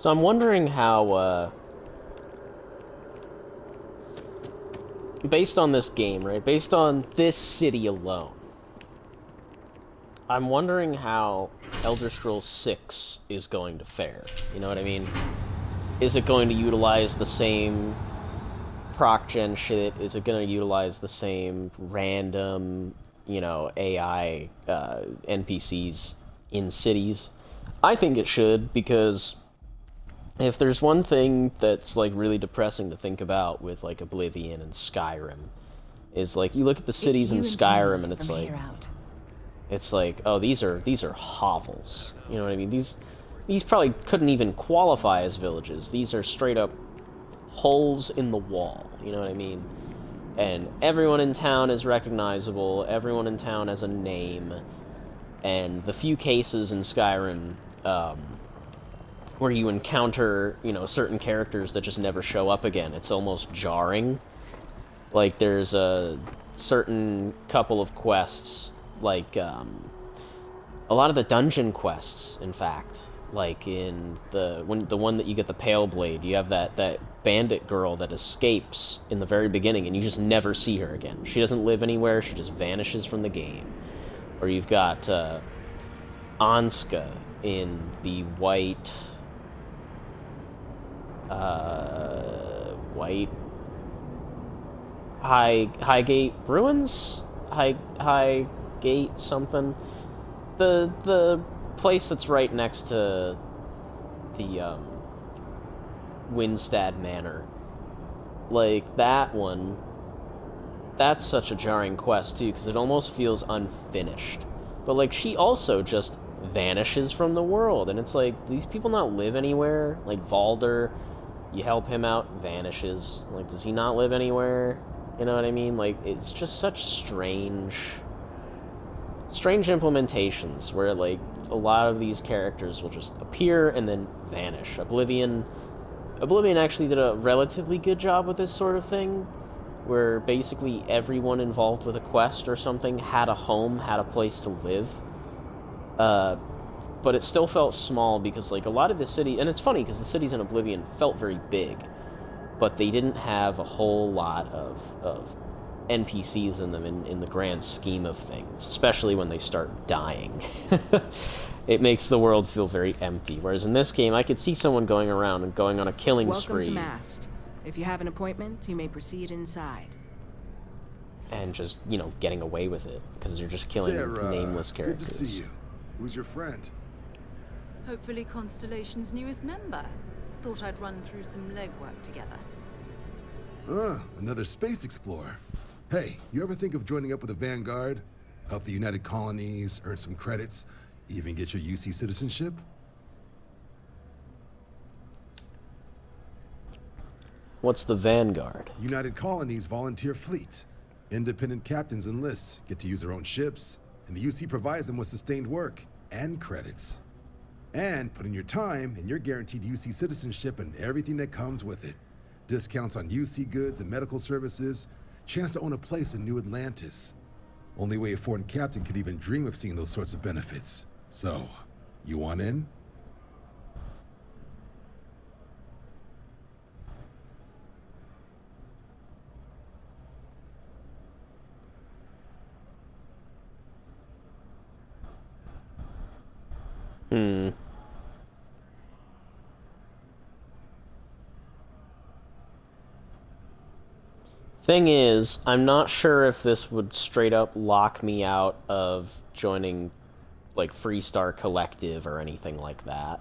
So I'm wondering how, based on this game, right? Based on this city alone, I'm wondering how Elder Scrolls 6 is going to fare. You know what I mean? Is it going to utilize the same proc gen shit? Is it going to utilize the same random, AI NPCs in cities? I think it should, because if there's one thing that's like really depressing to think about with like Oblivion and Skyrim, is like you look at the cities in Skyrim and it's like, oh, these are hovels. You know what I mean? These probably couldn't even qualify as villages. These are straight up holes in the wall. You know what I mean? And everyone in town is recognizable. Everyone in town has a name. And the few cases in Skyrim where you encounter, certain characters that just never show up again, it's almost jarring. Like, there's a certain couple of quests, like, a lot of the dungeon quests, in fact, like in the one that you get the Pale Blade, you have that bandit girl that escapes in the very beginning, and you just never see her again. She doesn't live anywhere, she just vanishes from the game. Or you've got Anska in the white Highgate Ruins? Highgate something. The place that's right next to the Windstad Manor. Like, that one, that's such a jarring quest too, because it almost feels unfinished. But like, she also just vanishes from the world, and it's like, these people not live anywhere? Like Valder, you help him out, vanishes. Like, does he not live anywhere? You know what I mean? Like, it's just such strange implementations where, like, a lot of these characters will just appear and then vanish. Oblivion actually did a relatively good job with this sort of thing, where basically everyone involved with a quest or something had a home, had a place to live. But it still felt small, because, like, a lot of the city, and it's funny because the cities in Oblivion felt very big, but they didn't have a whole lot of NPCs in them in the grand scheme of things, especially when they start dying. It makes the world feel very empty, whereas in this game, I could see someone going around and going on a killing spree. Welcome to Mast. If you have an appointment, you may proceed inside. And just, getting away with it, because you're just killing nameless characters. Good to see you. Who's your friend? Hopefully Constellation's newest member. Thought I'd run through some legwork together. Another space explorer. Hey, you ever think of joining up with the Vanguard? Help the United Colonies, earn some credits, even get your UC citizenship? What's the Vanguard? United Colonies volunteer fleet. Independent captains enlist, get to use their own ships, and the UC provides them with sustained work and credits. And put in your time, and you're guaranteed UC citizenship and everything that comes with it. Discounts on UC goods and medical services, chance to own a place in New Atlantis. Only way a foreign captain could even dream of seeing those sorts of benefits. So, you want in? Thing is, I'm not sure if this would straight up lock me out of joining, like, Freestar Collective or anything like that.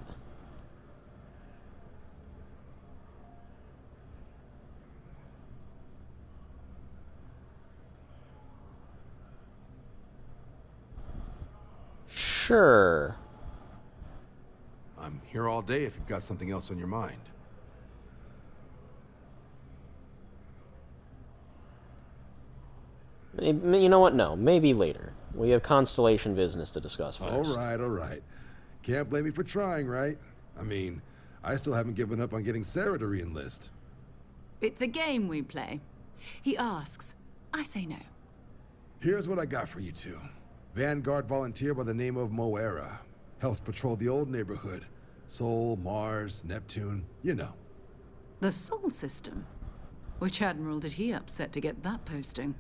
Sure. I'm here all day if you've got something else on your mind. You know what? No, maybe later. We have Constellation business to discuss first. All right. Can't blame me for trying, right? I mean, I still haven't given up on getting Sarah to re-enlist. It's a game we play. He asks, I say no. Here's what I got for you two. Vanguard volunteer by the name of Moera. Helps patrol the old neighborhood. Sol, Mars, Neptune, you know. The Sol system? Which admiral did he upset to get that posting?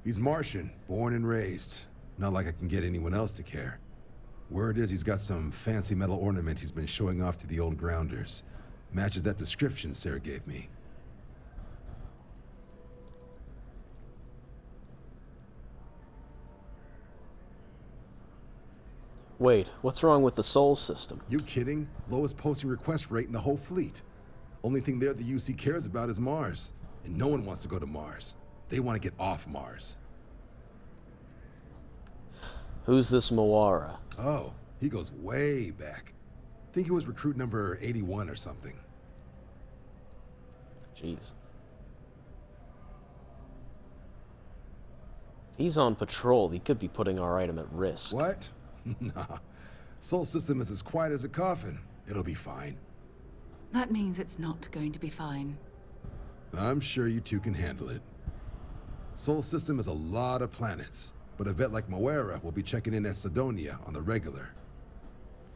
He's Martian, born and raised. Not like I can get anyone else to care. Word is he's got some fancy metal ornament he's been showing off to the old grounders. Matches that description Sarah gave me. Wait, what's wrong with the Sol system? You kidding? Lowest posting request rate in the whole fleet. Only thing there the UC cares about is Mars. And no one wants to go to Mars. They want to get off Mars. Who's this Moara? Oh, he goes way back. Think he was recruit number 81 or something. Jeez. If he's on patrol, he could be putting our item at risk. What? Nah. Sol system is as quiet as a coffin. It'll be fine. That means it's not going to be fine. I'm sure you two can handle it. Sol system is a lot of planets, but a vet like Moara will be checking in at Cydonia on the regular.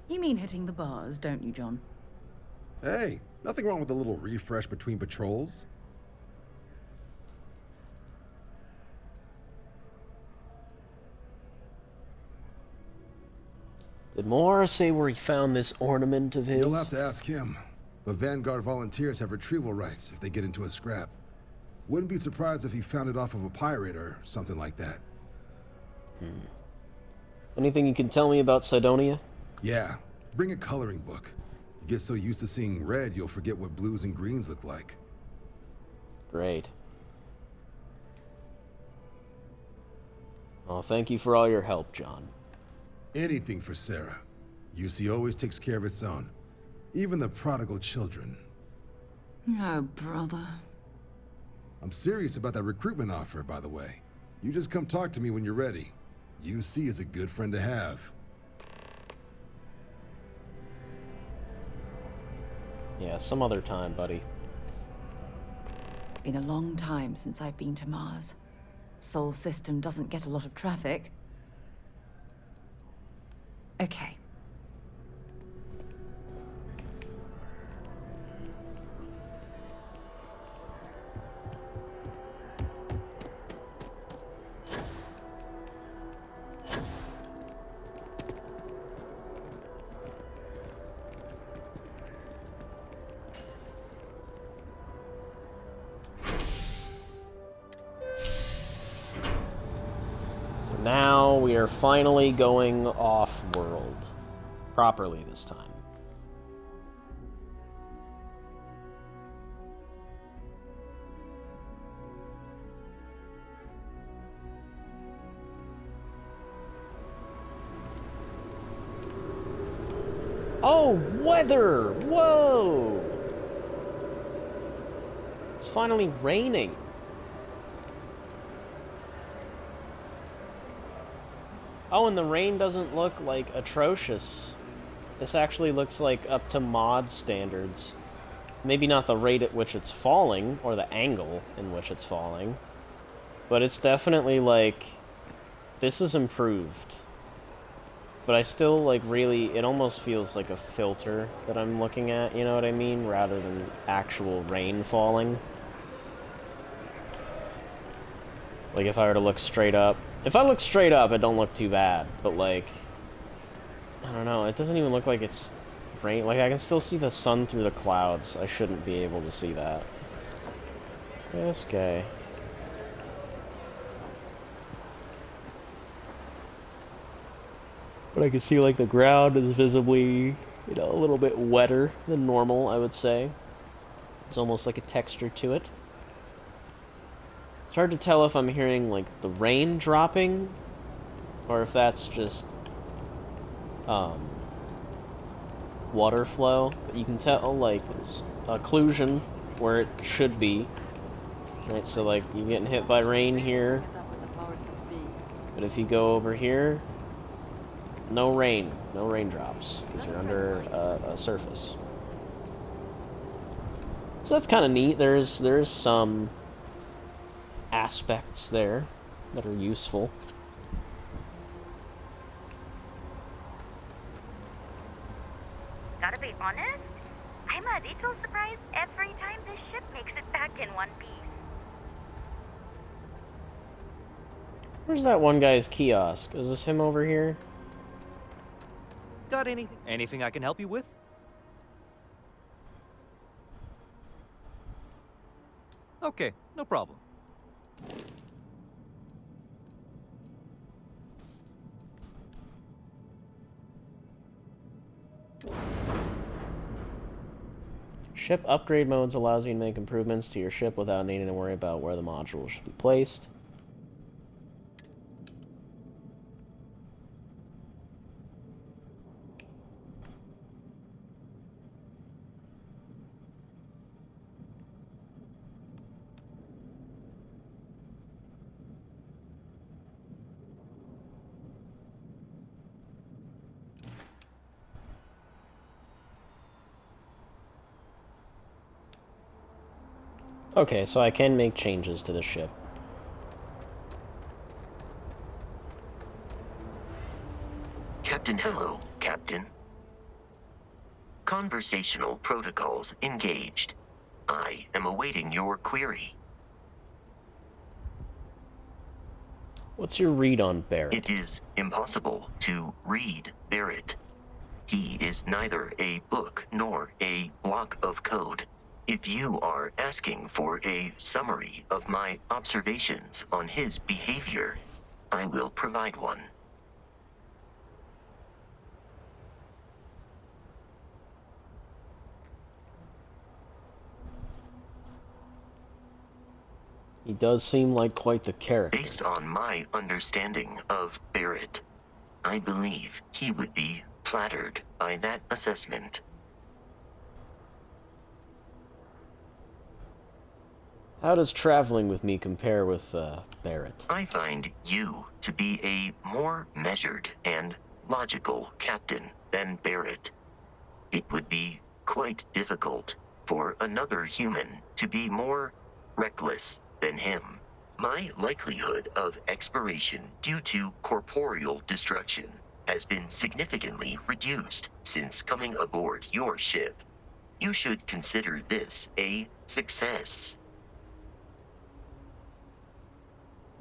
You mean hitting the bars, don't you, John? Hey, nothing wrong with a little refresh between patrols. Did Moara say where he found this ornament of his? You'll have to ask him. But Vanguard volunteers have retrieval rights if they get into a scrap. Wouldn't be surprised if he found it off of a pirate or something like that. Anything you can tell me about Cydonia? Yeah, bring a coloring book. You get so used to seeing red, you'll forget what blues and greens look like. Great. Oh, thank you for all your help, John. Anything for Sarah. UC always takes care of its own. Even the prodigal children. Oh, brother. I'm serious about that recruitment offer, by the way. You just come talk to me when you're ready. UC is a good friend to have. Yeah, some other time, buddy. Been a long time since I've been to Mars. Sol system doesn't get a lot of traffic. Okay. Now we are finally going off-world. Properly this time. Oh, weather! Whoa! It's finally raining. Oh, and the rain doesn't look, like, atrocious. This actually looks like up to mod standards. Maybe not the rate at which it's falling, or the angle in which it's falling. But it's definitely, like, this is improved. But I still, like, really, it almost feels like a filter that I'm looking at, you know what I mean? Rather than actual rain falling. Like, if I were to look straight up. If I look straight up, it don't look too bad, but like, I don't know, it doesn't even look like it's rain. Like, I can still see the sun through the clouds. I shouldn't be able to see that. This guy. But I can see, like, the ground is visibly, you know, a little bit wetter than normal, I would say. It's almost like a texture to it. It's hard to tell if I'm hearing, like, the rain dropping, or if that's just, water flow. But you can tell, like, there's occlusion where it should be. Right, so, like, you're getting hit by rain here. But if you go over here, no rain, no raindrops, because you're under a surface. So that's kind of neat. There's some aspects there that are useful. Gotta be honest, I'm a little surprised every time this ship makes it back in one piece. Where's that one guy's kiosk? Is this him over here? Got anything? Anything I can help you with? Okay, no problem. Ship upgrade modes allows you to make improvements to your ship without needing to worry about where the module should be placed. Okay, so I can make changes to the ship. Captain, hello, Captain. Conversational protocols engaged. I am awaiting your query. What's your read on Barrett? It is impossible to read Barrett. He is neither a book nor a block of code. If you are asking for a summary of my observations on his behavior, I will provide one. He does seem like quite the character. Based on my understanding of Barrett, I believe he would be flattered by that assessment. How does traveling with me compare with Barrett? I find you to be a more measured and logical captain than Barrett. It would be quite difficult for another human to be more reckless than him. My likelihood of expiration due to corporeal destruction has been significantly reduced since coming aboard your ship. You should consider this a success.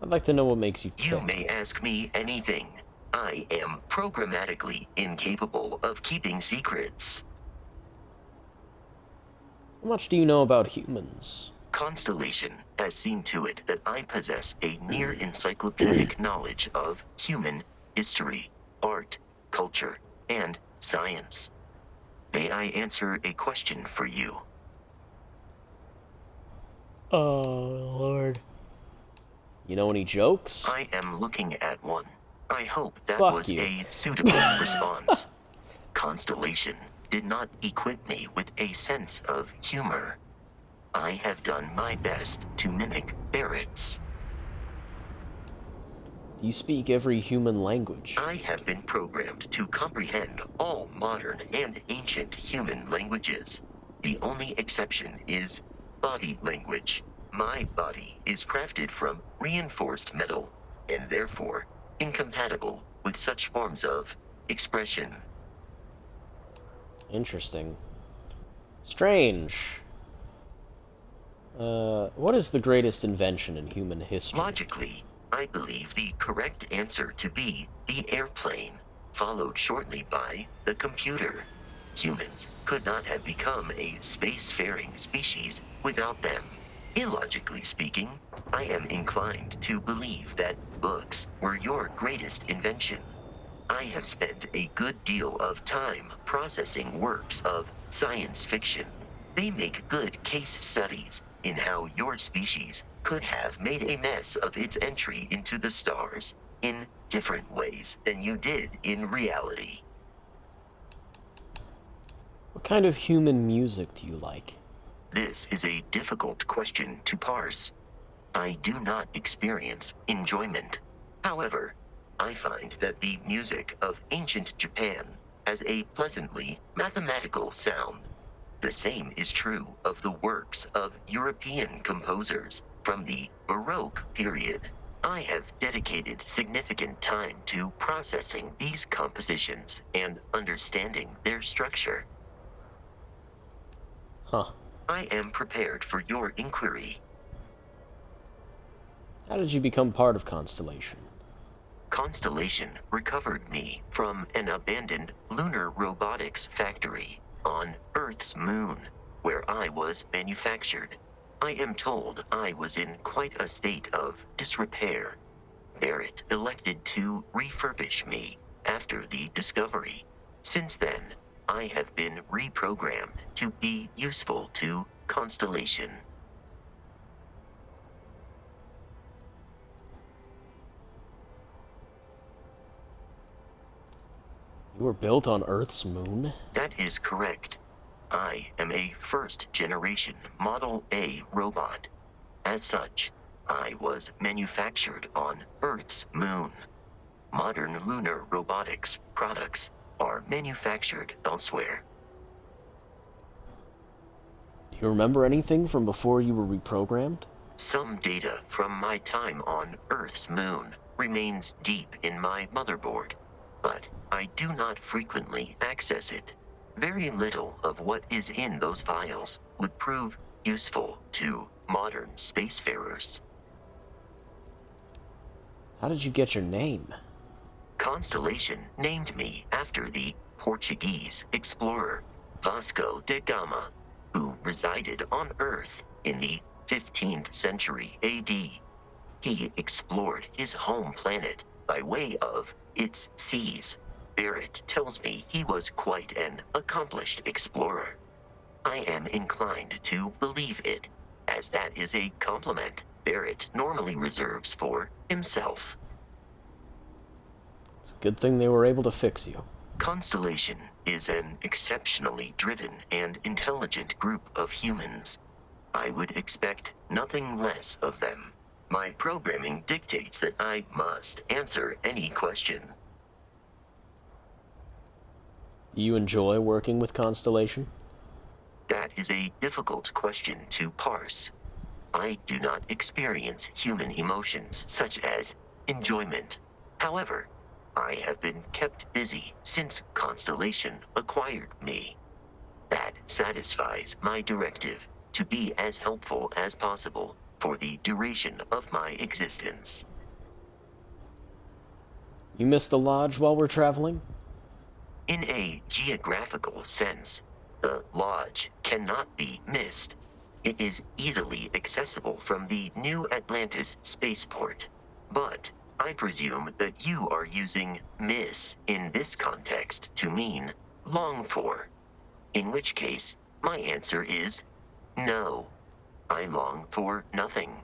I'd like to know what makes you tick. You may ask me anything. I am programmatically incapable of keeping secrets. How much do you know about humans? Constellation has seen to it that I possess a near encyclopedic knowledge of human history, art, culture, and science. May I answer a question for you? Oh, Lord. You know any jokes? I am looking at one. I hope that Fuck was you. a suitable response. Constellation did not equip me with a sense of humor. I have done my best to mimic Barrett's. Do you speak every human language? I have been programmed to comprehend all modern and ancient human languages. The only exception is body language. My body is crafted from reinforced metal, and therefore incompatible with such forms of expression. Interesting. Strange. What is the greatest invention in human history? Logically, I believe the correct answer to be the airplane, followed shortly by the computer. Humans could not have become a spacefaring species without them. Illogically speaking, I am inclined to believe that books were your greatest invention. I have spent a good deal of time processing works of science fiction. They make good case studies in how your species could have made a mess of its entry into the stars in different ways than you did in reality. What kind of human music do you like? This is a difficult question to parse. I do not experience enjoyment. However, I find that the music of ancient Japan has a pleasantly mathematical sound. The same is true of the works of European composers from the Baroque period. I have dedicated significant time to processing these compositions and understanding their structure. Huh. I am prepared for your inquiry. How did you become part of Constellation? Constellation recovered me from an abandoned lunar robotics factory on Earth's moon, where I was manufactured. I am told I was in quite a state of disrepair. Barrett elected to refurbish me after the discovery. Since then, I have been reprogrammed to be useful to Constellation. You were built on Earth's moon? That is correct. I am a first-generation Model A robot. As such, I was manufactured on Earth's moon. Modern lunar robotics products are manufactured elsewhere. Do you remember anything from before you were reprogrammed? Some data from my time on Earth's moon remains deep in my motherboard, but I do not frequently access it. Very little of what is in those files would prove useful to modern spacefarers. How did you get your name? Constellation named me after the Portuguese explorer Vasco da Gama, who resided on Earth in the 15th century AD. He explored his home planet by way of its seas. Barrett tells me he was quite an accomplished explorer. I am inclined to believe it, as that is a compliment Barrett normally reserves for himself. It's a good thing they were able to fix you. Constellation is an exceptionally driven and intelligent group of humans. I would expect nothing less of them. My programming dictates that I must answer any question. Do you enjoy working with Constellation? That is a difficult question to parse. I do not experience human emotions such as enjoyment. However, I have been kept busy since Constellation acquired me. That satisfies my directive to be as helpful as possible for the duration of my existence. You missed the lodge while we're traveling? In a geographical sense, the lodge cannot be missed. It is easily accessible from the New Atlantis spaceport. But I presume that you are using miss in this context to mean long for. In which case, my answer is no. I long for nothing.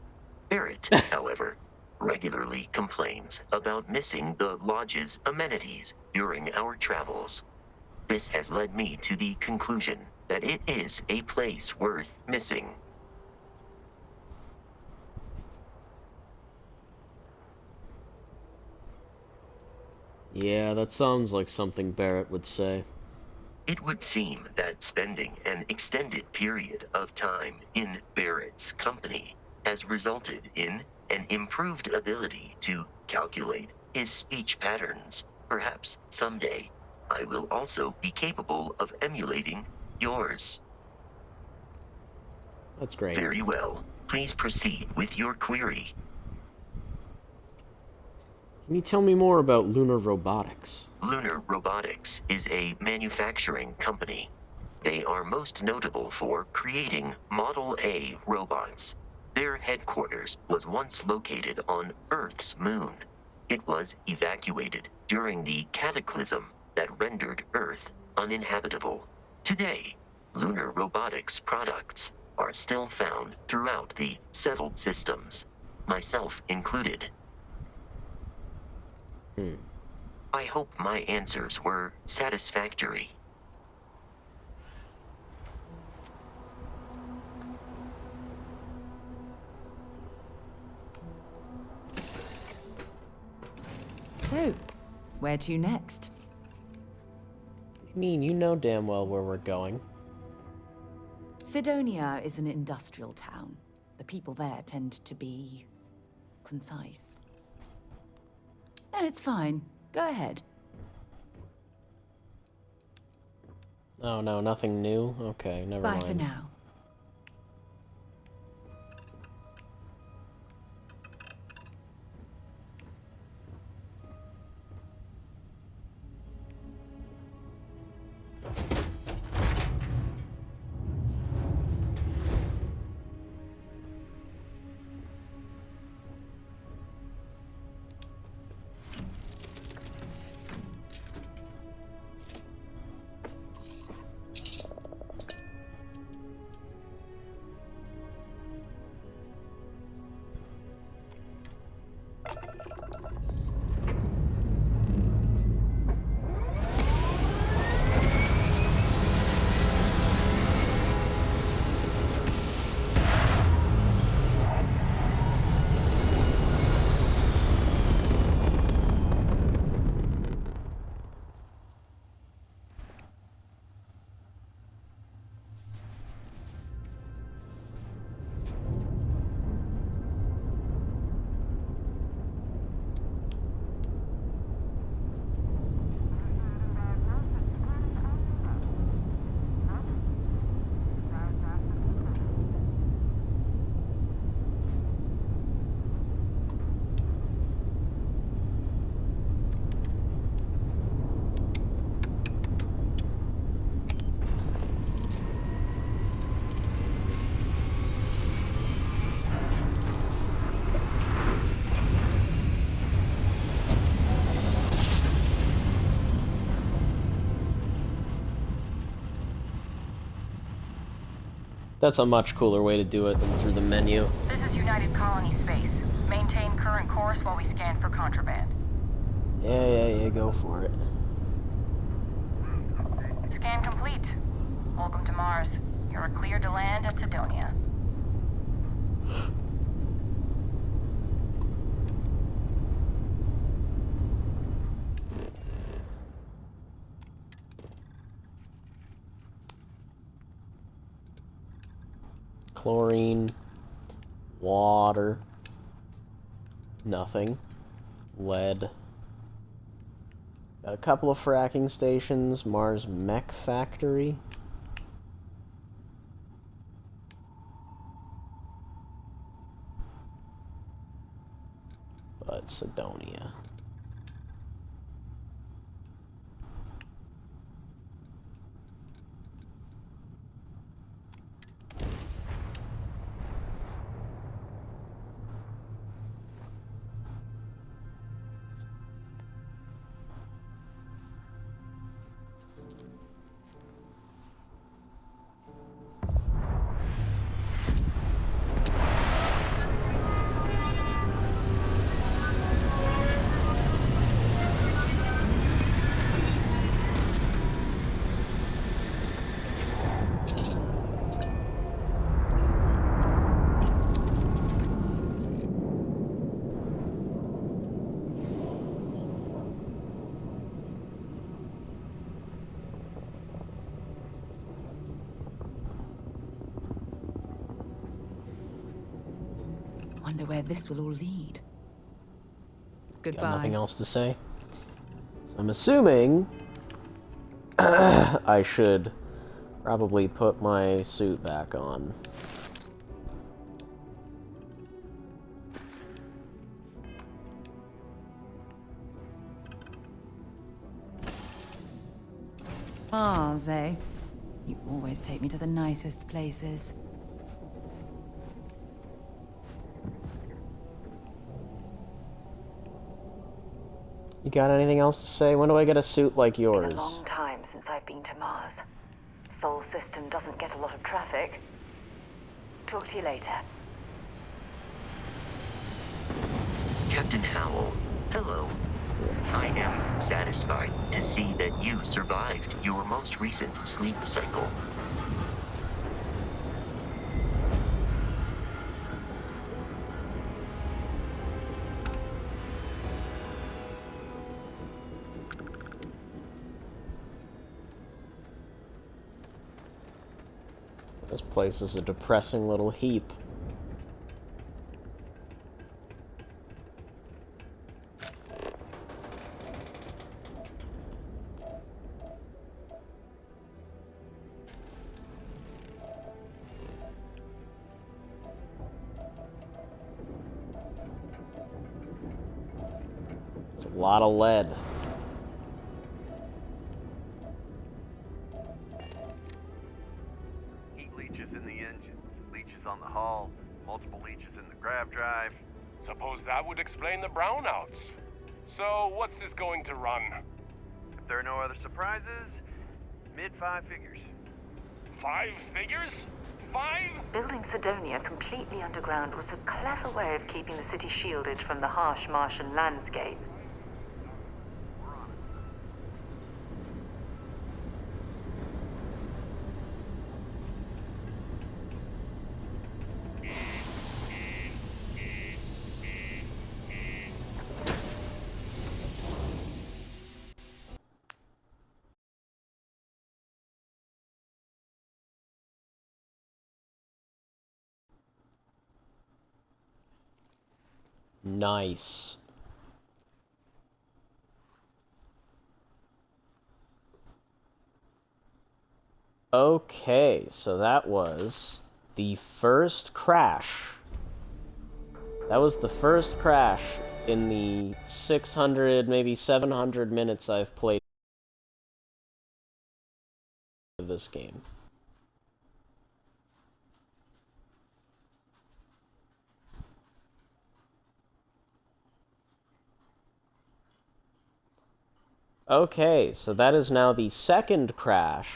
Barrett, however, regularly complains about missing the lodge's amenities during our travels. This has led me to the conclusion that it is a place worth missing. Yeah, that sounds like something Barrett would say. It would seem that spending an extended period of time in Barrett's company has resulted in an improved ability to calculate his speech patterns. Perhaps someday I will also be capable of emulating yours. That's great. Very well. Please proceed with your query. Can you tell me more about lunar robotics? Lunar Robotics is a manufacturing company. They are most notable for creating Model A robots. Their headquarters was once located on Earth's moon. It was evacuated during the cataclysm that rendered Earth uninhabitable. Today, Lunar Robotics products are still found throughout the settled systems, myself included. I hope my answers were satisfactory. So, where to next? I mean, you know damn well where we're going. Cydonia is an industrial town. The people there tend to be concise. No, it's fine. Go ahead. Oh no, nothing new? Okay, never Bye mind. for now. That's a much cooler way to do it than through the menu. This is United Colony Space. Maintain current course while we scan for contraband. Yeah, go for it. Scan complete. Welcome to Mars. You're cleared to land at Cydonia. Chlorine, water, nothing, lead. Got a couple of fracking stations, Mars Mech Factory. But Cydonia. Wonder where this will all lead. Goodbye. Got nothing else to say. So I'm assuming I should probably put my suit back on. Mars, eh? You always take me to the nicest places. You got anything else to say? When do I get a suit like yours? Been a long time since I've been to Mars. Sol system doesn't get a lot of traffic. Talk to you later. Captain Howell, hello. I am satisfied to see that you survived your most recent sleep cycle. This place is a depressing little heap. It's a lot of lead. On the hull, multiple leeches in the grav drive. Suppose that would explain the brownouts. So, what's this going to run? If there are no other surprises, mid-5 figures. 5 figures? 5? Building Cydonia completely underground was a clever way of keeping the city shielded from the harsh Martian landscape. Nice. Okay, so that was the first crash. That was the first crash in the 600, maybe 700 minutes I've played this game. Okay, so that is now the second crash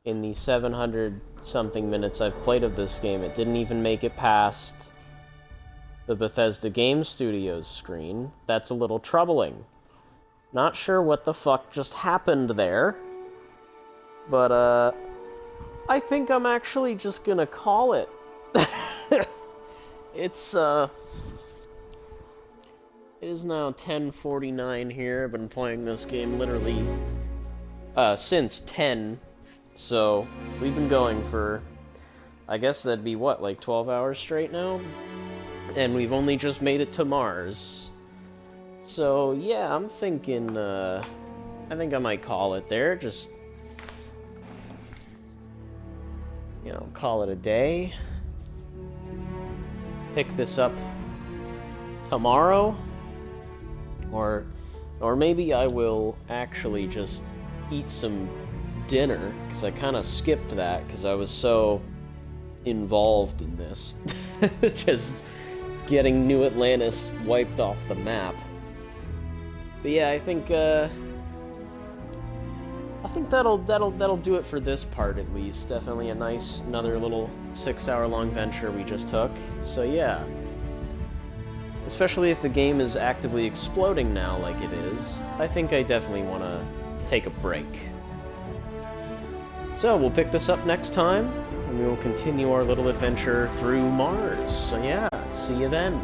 in the 700-something minutes I've played of this game, it didn't even make it past the Bethesda Game Studios screen. That's a little troubling. Not sure what the fuck just happened there, but, I think I'm actually just gonna call it. It is now 10:49 here. I've been playing this game literally, since 10, so we've been going for, I guess that'd be what, like 12 hours straight now? And we've only just made it to Mars. So, yeah, I'm thinking, I think I might call it there, just, you know, call it a day. Pick this up tomorrow, or maybe I will actually just eat some dinner, because I kind of skipped that, because I was so involved in this. Just getting New Atlantis wiped off the map. But yeah, I think that'll do it for this part, at least. Definitely a nice, another little 6-hour-long venture we just took. So yeah. Especially if the game is actively exploding now like it is, I think I definitely want to take a break. So we'll pick this up next time, and we will continue our little adventure through Mars. So yeah, see you then.